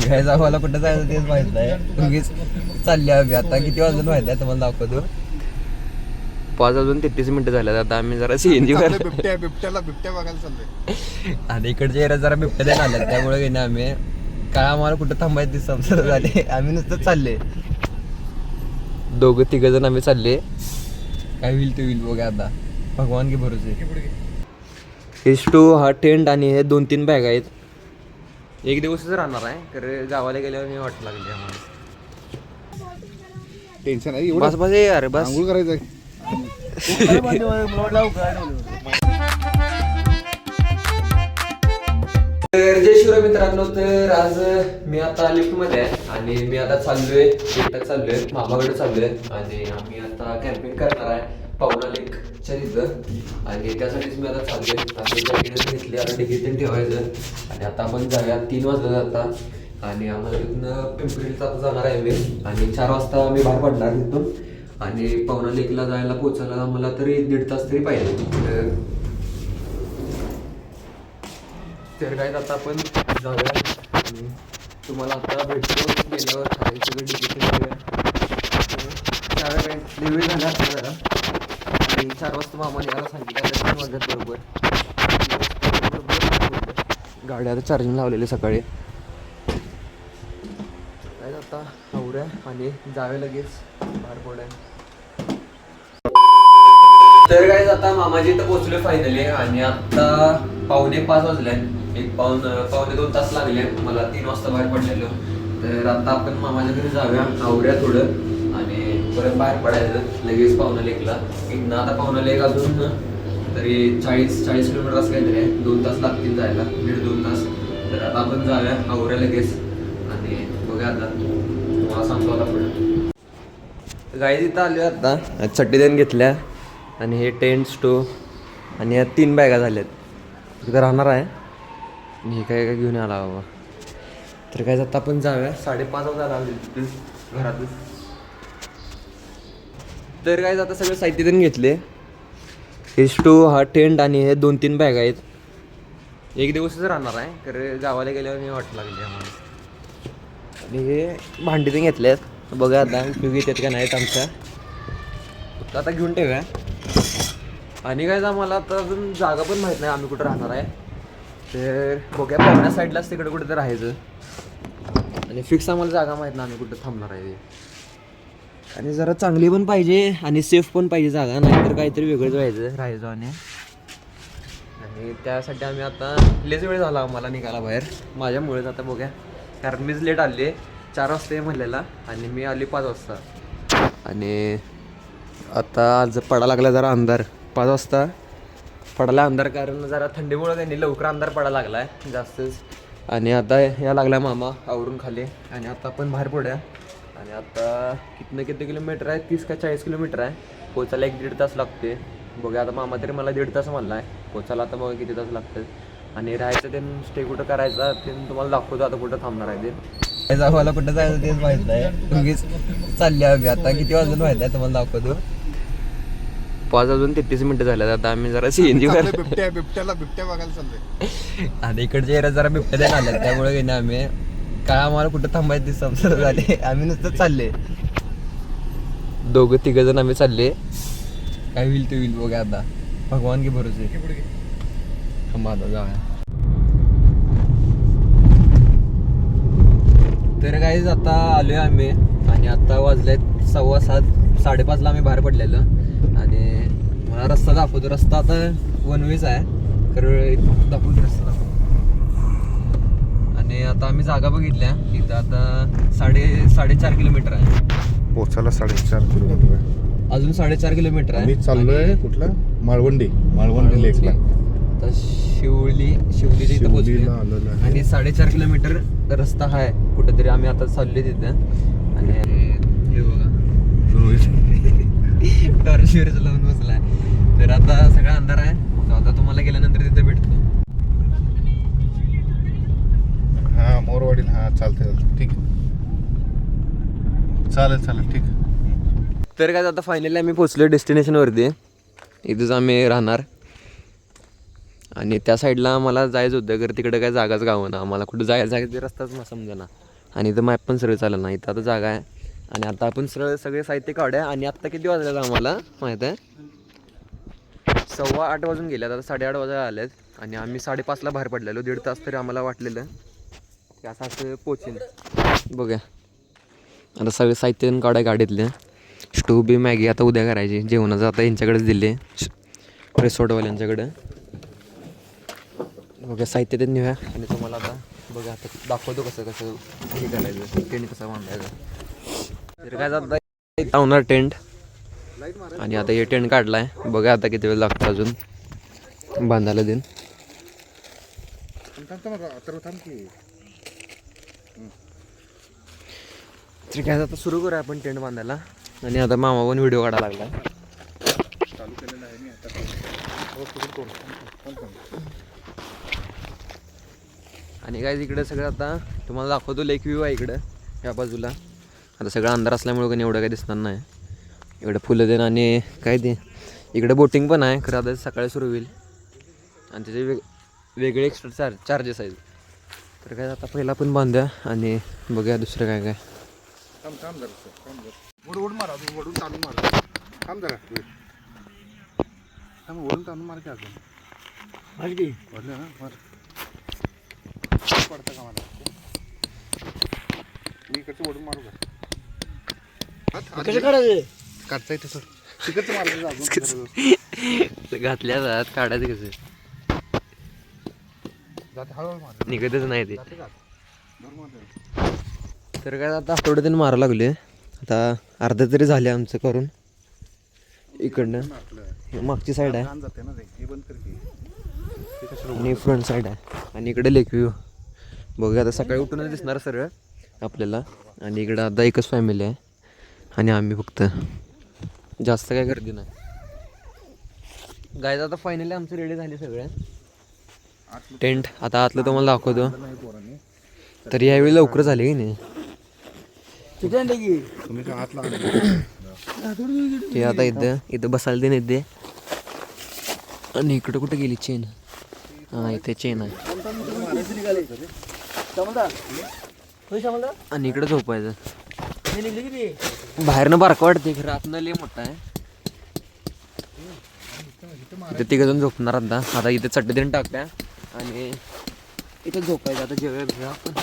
काय जाऊ मला कुठं जायचं तेच माहित नाही. उगीच चालली आम्ही. आता किती वाजून माहित आहे तुम्हाला दाखवतो. 5:33 झाल्यात. आता आम्ही जरा सीएनजी बिबट्याला बघायला चाललोय. आणि इकडच्या एरियात जरा बिबट्या देण आल्यात त्यामुळे घेणे आम्ही काय आम्हाला कुठं थांबायचं समजत झाले. आम्ही नुसतं चालले 2-3 जण आम्ही चालले. काय होईल ते होईल बघा आता. भगवान की भरोसे. H2 हा टेंट आणि हे 2-3 बॅग आहेत. एक दिवसच राहणार आहे तर गावाला गेल्यावर मी वाट लागली आम्हाला. टेन्शन आहे बस बस यार बस. आंघोळ करायचं. तर जय शिवराय मित्रांनो. तर आज मी आता लिफ्ट मध्ये आहे आणि मी आता चाललोय शेतात चाललोय मामाकडे चाललोय आणि आम्ही आता कॅम्पिंग करणार आहे पावना लेकच्या तिथं आणि त्यासाठीच मी आता चाललोय. आता जॅकेट घेतली आता डिगीतून ठेवायचं आणि आता आपण जाऊया. 3 वाजता जाता आणि आम्हाला तिथनं पिंपरीला आता जाणार आहे मी आणि 4 वाजता मी बाहेर पडणार तिथून आणि पावना लेकला जायला पोचायला आम्हाला तरी 1.5 तास तरी पाहिजे. तर काय आता आपण जाऊया आणि तुम्हाला आता भेटतो गेल्यावर सगळं डिजिटल वेळ झाला असता जरा आणि 4 वाजता मामाने यायला सांगितलं. 3 वाजता बरोबर गाड्या आता चार्जिंग लावलेली सकाळी. काय आता आवड्या आणि जावे लगेच बाहेर पडाय. तर काय आता मामाजी इथं पोहोचले फायनली आणि आता 4:45 वाजले. पावणे 2 तास लागले मला 3 वाजता बाहेर पडलेलो. तर आता आपण मामाच्या घरी जाऊया आवड्या थोडं आणि परत बाहेर पडायचं लगेच पावना लेकला. इथनं आता पावना लेक अजून तरी 40 किलोमीटर असं काहीतरी आहे. 2 तास लागतील जायला 1.5-2 तास. तर आता आपण जाऊया आवड्या लगेच आणि बघा आता तुम्हाला सांगतो आता पुढे. गाई तिथं आलो आता चट्टी देऊन घेतल्या आणि हे टेंट स्टोव आणि या 3 बॅगा झाल्यात. तिथं राहणार आहे आणि हे काय काय घेऊन आला बाबा. तर काय आता आपण जाऊया 5:30 वाजता तिथून घरातून. तर काय आता सगळं साहित्य देऊन घेतले. H2 हा टेंट आणि हे 2-3 बॅग आहेत. एक दिवसच राहणार आहे तर गावाला गेल्यावर मी वाट लागली आम्हाला. आणि हे भांडी ते घेतल्यात. बघा आता उपयोगी येतात का नाहीत आमच्या. आता घेऊन ठेवूया. आणि काय आम्हाला आता अजून जागा पण माहीत नाही आम्ही कुठं राहणार आहे. तर बघूया पावण्या साईडलाच तिकडे कुठं तर राहायचं आणि फिक्स आम्हाला जागा माहीत नाही आम्ही कुठं थांबणार आहे. आणि जरा चांगली पण पाहिजे आणि सेफ पण पाहिजे जागा. नाहीतर काहीतरी वेगळंच व्हायचं राहायचं. आणि त्यासाठी आम्ही आता लेच वेळ झाला आम्हाला निघाला बाहेर माझ्यामुळेच. आता बघूया कारण मीच लेट आले 4 वाजता म्हणलेला आणि मी आली 5 वाजता. आणि आता आज पडा लागला जरा अंधार. 5 वाजता पडायला अंधार कारण जरा थंडीमुळे त्यांनी लवकर अंधार पडायला लागला आहे जास्तच. आणि आता या लागला मामा आवरून खाली आणि आता आपण बाहेर पडूया. आणि आता किती किलोमीटर आहे 30 का 40 किलोमीटर आहे. पोचायला 1-1.5 तास लागते. बघूया आता मामा तरी मला 1.5 तास म्हणला आहे पोचायला. आता बघा किती तास लागतात आणि राहायचं ते स्टे कुठं करायचा ते तुम्हाला दाखवतो आता कुठं थांबणार आहे ते. जाऊ मला कुठं जायचं तेच माहीत नाही. उगीच चालली आम्ही. आता किती वाजून माहीत आहे तुम्हाला दाखवतो. 5:33 झाल्यात. आता आम्ही जरा सीएनजी बिबट्याला बघायला चाललोय. आणि इकडच्या एरियात जरा बिबट्या देण आल्यात त्यामुळे घेणे आम्ही काय आम्हाला कुठं थांबायचं समजत झाले. आम्ही नुसतं चालले 2-3 जण आम्ही चालले. काय होईल ते होईल बघा आता. भगवान की भरोसे. आता जाऊया. तर काहीच आता आलोय आम्ही आणि आता वाजलेत 6:15. 5:30ला आम्ही बाहेर पडलेलो आणि मला रस्ता दाखवतो. रस्ता आता 1 वेच आहे तर दाखवतो रस्ता दाखवतो. आणि आता आम्ही जागा बघितल्या तिथं आता 4.5 किलोमीटर आहे. पोचायला 4.5 किलोमीटर आहे. अजून 4.5 किलोमीटर आहे. मी चाललोय कुठला माळवंडी लेकला. आता शिवलीच्या इथं पोहोचलो आणि 4.5 किलोमीटर रस्ता आहे कुठेतरी आम्ही आता चाललोय तिथं. आणि हे बघा टॉर्च लावून बसलाय. तर आता सगळा अंधार आहे. आता तुम्हाला गेल्यानंतर तिथे भेटतो. हा मोरवाडीला. हा चालतंय ठीक आहे. चालेल ठीक. तर काय आता फायनली आम्ही पोहोचलो डेस्टिनेशनवरती. इथंच आम्ही राहणार आणि त्या साईडला मला जायचं होतं तर तिकडे काय जागाच गावं ना आम्हाला कुठं जायचं ते रस्ताच मला समजेना. आणि इथं मॅप पण सरळ चालला नाही. इथं आता जागा आहे आणि आता आपण सरळ सगळे साहित्य काढूया. आणि आत्ता किती वाजल्यात आम्हाला माहीत आहे 7:15 वाजून गेल्यात. आता 8:30 वाजायला आलेत आणि आम्ही 5:30ला बाहेर पडलेलो. 1.5 तास तरी आम्हाला वाटलेलं की असं पोचेन. बघा आता सगळे साहित्य काढाय गाडीतले. स्टोव बी मॅगी आता उद्या करायची. जेवणाचं आता यांच्याकडेच दिले रिसॉर्टवाल्यांच्याकडं. बघा साहित्य ते नेऊया आणि तुम्हाला आता बघा आता दाखवतो कसं कसं हे करायचं टेंट कसं बांधायचं. तर काय जात लावणार टेंट आणि आता हे टेंट काढला आहे. बघा आता किती वेळ लागतो अजून बांधायला देईन. तर काय आता सुरू करूया आपण टेंट बांधायला. आणि आता मामा पण व्हिडिओ काढायला लागला. चालू केलेलं आहे मी आता. आणि काय इकडं सगळं आता तुम्हाला दाखवतो लेक व्ह्यू आहे इकडं ह्या बाजूला. आता सगळं अंधार असल्यामुळं काही एवढं काही दिसणार नाही. इकडं फुलं देणं आणि काय ते इकडं बोटिंग पण आहे. खरं आता सकाळी सुरू होईल आणि त्याचे वेगळे एक्स्ट्रा चार्जेस आहेत. तर काय आता पहिला पण बांधूया आणि बघूया दुसरं काय काय. थांब जरा ओढून मारा ओढून ताणून मारा. थांब जरा थांब ओढून ताणून मार की अजून मारली पडलं ना मार पडतं का मला मी इकडचं ओढून मारू का कसं करायचं काढता येते सर तिकडचं मारायचं अजून घातल्या जात काढायचं कसं जाते हळूहळू मार निघतच नाही ते. मार तर काय आता आठवड्यातून मारा लागले. आता अर्धा तरी झाले आमचं करून. इकडनं मागची साईड आहे जाते ना हे बंद कर आणि फ्रंट साईड आहे आणि इकडे लेक व्ह्यू. बघूया आता सकाळी उठूनच दिसणार सरळ आपल्याला. आणि इकडं आता एकच फॅमिली आहे आणि आम्ही फक्त. जास्त काय गर्दी नाही. गायचं आता फायनली आमचं रेडी झाले सगळे टेंट. आता आतलं तुम्हाला दाखवतो. तर यावेळी लवकर झाले की नाही. तुम्ही काय हात ते आता इथं बसायला दे नाही ते. आणि इकडं कुठं गेली चेन. हां इथे चेन आहे आणि इकडं झोपायचं. बाहेरनं बारकं वाटते खरं आतनं लय मोठा आहे. इथे तिघजण झोपणार आता. आता इथे चट्टे देऊन टाकल्या आणि इथं झोपायचं. आता जेवूया आपण.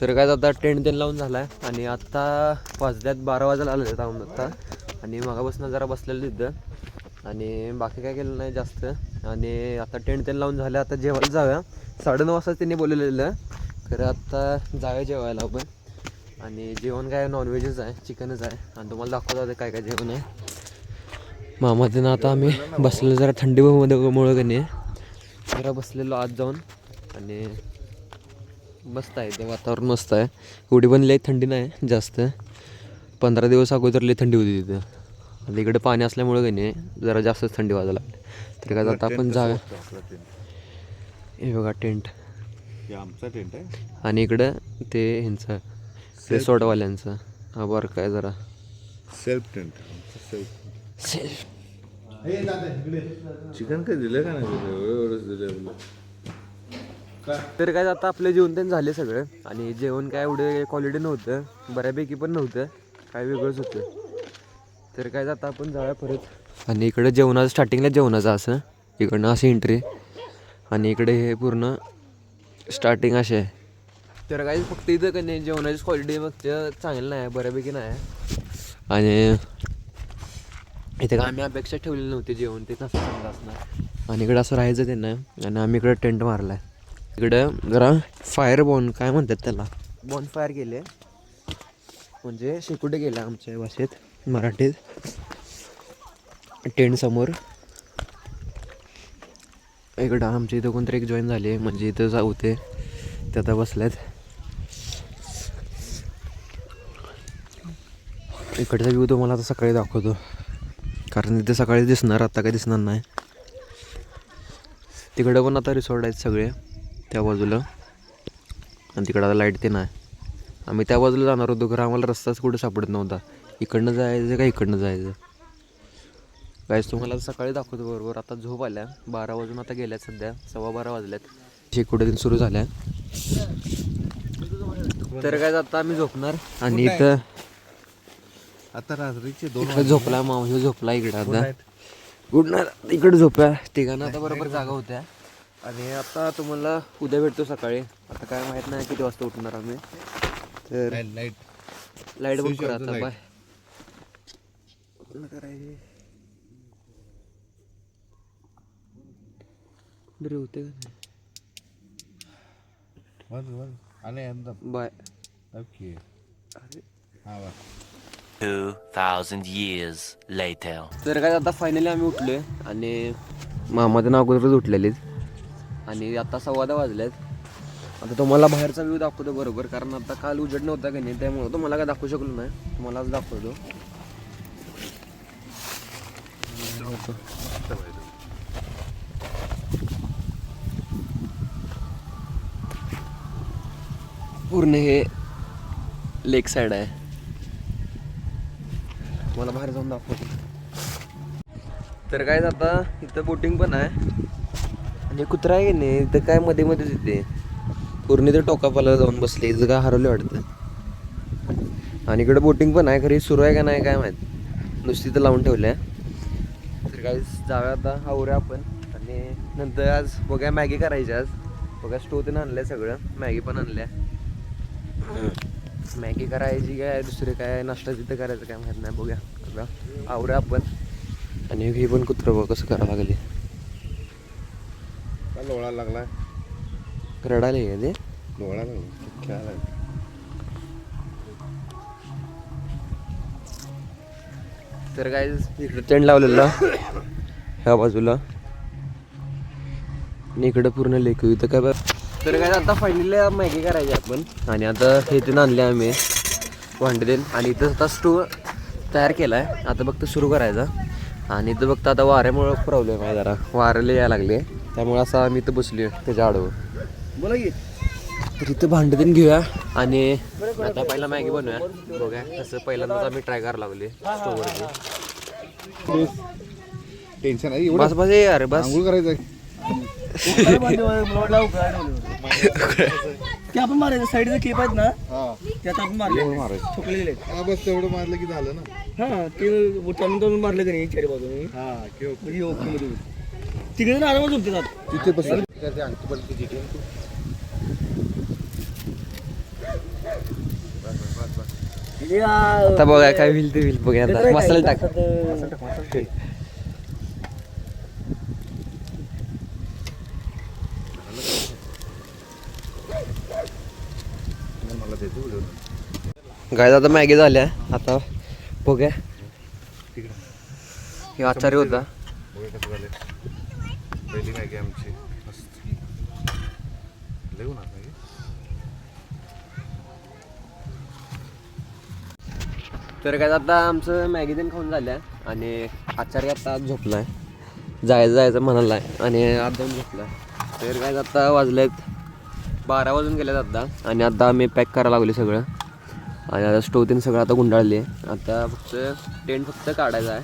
तर काय आता टेंट ते लावून झाला आहे आणि आत्ता वाजल्यात 12 वाजायला आले आहेत आत्ता. आणि मगापासून जरा बसलेलं तिथं आणि बाकी काय केलं नाही जास्त. आणि आता टेंट ते लावून झालं. आता जेवायला जाऊया. 9:30 वाजता त्यांनी बोलवलेलं खरं आत्ता जाऊया जेवायला आपण. आणि जेवण काय नॉनव्हेजच आहे चिकनच आहे. आणि तुम्हाला दाखवतो आता काय काय जेवण आहे. मामाचं ना आता आम्ही बसलेलो जरा थंडीमुळं का नाही जरा बसलेलो आत जाऊन. आणि मस्त आहे ते वातावरण मस्त आहे. एवढी पण लई थंडी नाही जास्त. 15 दिवस अगोदर लई थंडी होती तिथं. आता इकडे पाणी असल्यामुळं का नाही जरा जास्तच थंडी वाजायला लागली. तर काय आता आपण जाऊया. हे बघा टेंट आमचा टेंट आहे आणि इकडं ते ह्यांचं रिसॉर्टवाल्यांचं. हा बरं काय जरा सेल्फ टेंट चिकन काय दिलं का नाही एवढंच दिलं. तर काय आता आपलं जेवण पण झाले सगळं. आणि जेवण काय एवढं क्वालिटी नव्हतं. बऱ्यापैकी पण नव्हतं. काय वेगळंच होतं. तर काय आता आपण जाऊया परत. आणि इकडं जेवणाचं स्टार्टिंगला जेवणाचं असं इकडनं अशी एंट्री आणि इकडे हे पूर्ण स्टार्टिंग असे आहे. तर काय फक्त इथं का नाही जेवणाची क्वालिटी मग ते चांगलं नाही बऱ्यापैकी नाही. आणि इथे काय आम्ही अपेक्षा ठेवलेली नव्हती जेवण ते कसं चांगलं असणार. आणि इकडं असं राहायचं त्यांना. आणि आम्ही इकडं टेंट मारला आहे. इकडं जरा फायर काय म्हणतात त्याला बॉन फायर केले म्हणजे शेकोटे गेले आमच्या भाषेत मराठीत. टेंट समोर इकडं आमच्या इथं कोणतरी एक जॉईन झाले म्हणजे इथं जाऊ ते आता बसल्यात. इकडचा व्ह्यू तुम्हाला आता सकाळी दाखवतो कारण इथे सकाळी दिसणार आता काही दिसणार नाही. तिकडं पण आता रिसॉर्ट आहेत सगळे त्या बाजूला. आणि तिकडं आता लाईट ते नाही. आम्ही त्या बाजूला जाणार होतो खरं आम्हाला रस्ताच कुठं सापडत नव्हता. इकडनं जायचं का इकडनं जायचं. गाईस तुम्हाला सकाळी दाखवतो बरोबर. आता झोप आल्या, 12 वाजून आता गेल्यात, सध्या 12:15 वाजल्यात. शेकोटी सुरू झाल्या. तर काय आता आम्ही झोपणार. आणि इथं आता रात्रीचे 2 इकडे झोपला मावशी, झोपला इकडे आता. Good night. इकडे झोप्या तिघांना आता बरोबर जागा होत्या. आणि आता तुम्हाला उद्या भेटतो सकाळी. आता काय माहित नाही किती वाजता उठणार आम्ही. तर लाईट बंद करा आता. बाय. बरे होते बाय. ओके. 2,000 years later. तर काय आता फायनली आम्ही उठलोय. आणि मामाचं नाव अगोदरच उठलेलीच. आणि आता 10:15 वाजलेत. आता तुम्हाला बाहेरचा व्ह्यू दाखवतो बरोबर. कारण आता काल उजेड नव्हता की नाही, त्यामुळे तुम्हाला काय दाखवू शकलो नाही. तुम्हाला आज दाखवतो. पूर्ण हे लेक साईड आहे. मला बाहेर जाऊन दाखवतो. तर काय आता इथं बोटिंग पण आहे. आणि कुत्रा आहे की नाही इथं काय मध्ये मध्येच येते. पूर्ण ते टोकापाला जाऊन बसले. इथं काय हरवले वाटतं. आणि इकडे बोटिंग पण आहे. खरी सुरू आहे का नाही काय माहीत. नुसती तर लावून ठेवल्या. तर काय जाऊया आता, आवरूया आपण. आणि नंतर आज बघा मॅगी करायची. आज बघा स्टोव ते आणलंय सगळं. मॅगी पण आणल्या. मॅगी करायची काय दुसरे काय नाश्ता तिथं करायचं काय माहीत नाही. बघूया आता आवरूया आपण. आणि हे पण कुत्रं बघ कसं करावं लागले. लोळा लागला. रडायला आहे का ते. लोळा लागला खेळायला. तर काय इकडं टेंट लावलेला ह्या बाजूला. आणि इकडं पूर्ण लेक इथं काय बघ. तर काय आता फायनली मॅगी करायची आपण. आणि आता हे ते आणले आम्ही भांडे देऊन. आणि इथं आता स्टोव तयार केला आहे. आता फक्त सुरू करायचा. आणि इथं बघता आता वाऱ्यामुळं प्रॉब्लेम आहे जरा. वाऱ्याला यायला लागले त्यामुळे असं आम्ही इथं बसलो त्याच्या आडवं. बोला की. तर इथं भांडे देऊन घेऊया. आणि आता पहिला मॅगी बनवूया. बघूया कसं पहिल्यांदाच आम्ही ट्राय करायला लागले स्टोववरती. टेन्शन आहे बस बस ये अरे बस. आंघोळ करायचं. ते आपण मारायचं साईडचे क्लिप आहेत ना त्यात आपण मारले मारायचं. ठोकलेले बस तेवढं मारलं की झालं ना. हा ते बोटांनी मारले का नाही चारी बाजूने म्हणजे ओके मध्ये तिकडे जण आरामात झोपते जात. तिथे बस आणखी पण किती आता बघा काय होईल ते होईल. बघूया आता मसाला टाक. गाय आता मॅगी झाल्या. आता बघूया. हे आचार्य होता. कसं झालं. पहिली मॅगी आमची मस्त लिहू ना मॅगी. तर काय आता आमचं मॅगी देऊन खाऊन झाल्या. आणि आचार्य आता आज झोपलाय. जायचं म्हणाला आहे. आणि आज जाऊन झोपलाय. तर काय आता वाजलेत 12 वाजून गेलेत आता. आणि आता आम्ही पॅक करायला लागले सगळं. आणि आता स्टोव तीन सगळं आता गुंडाळले. आता फक्त टेंट फक्त काढायचा आहे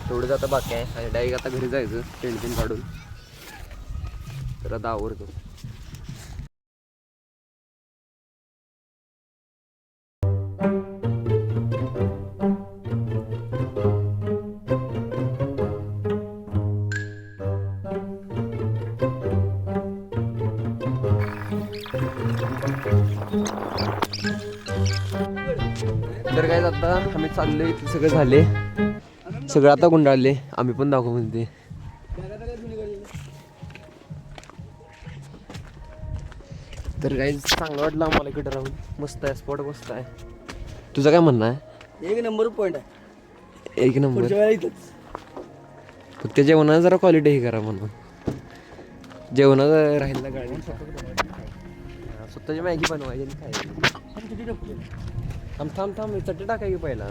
तेवढंच आता बाकी आहे. आणि डायरेक्ट आता घरी जायचं टेंट तीन काढून. तर आता आवरतो. तर काय आता आम्ही चाललो. इथे सगळं झाले. सगळं आता गुंडाळले. आम्ही पण दाखवू म्हणते. तर काही चांगलं वाटलं आम्हाला इकडे राहून. मस्त आहे स्पॉट. मस्त आहे. तुझं काय म्हणणं आहे. 1 नंबर पॉईंट आहे. 1 नंबर. पुढच्या वेळेला इथंच. फक्त जेवणाला जरा क्वालिटी ही करा म्हणून. जेवणाचं राहिलं गाडी स्वतःची मॅगी बनवायची आणि खायची. थांब चटणी टाकायची पहिला.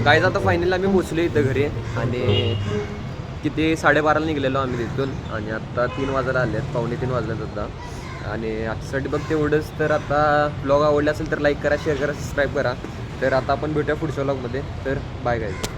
गाईज आता फायनली आम्ही पोचलो इथं घरी. आणि किती 12:30ला निघलेलो आम्ही तिथून. आणि आत्ता 3 वाजायला आले आहेत. 2:45 वाजल्यात आता. आणि आजच्यासाठी बघ तेवढंच. तर आता ब्लॉग आवडला असेल तर लाईक करा, शेअर करा, सबस्क्राईब करा. तर आता आपण भेटूया पुढच्या ब्लॉगमध्ये. तर बाय गाईज.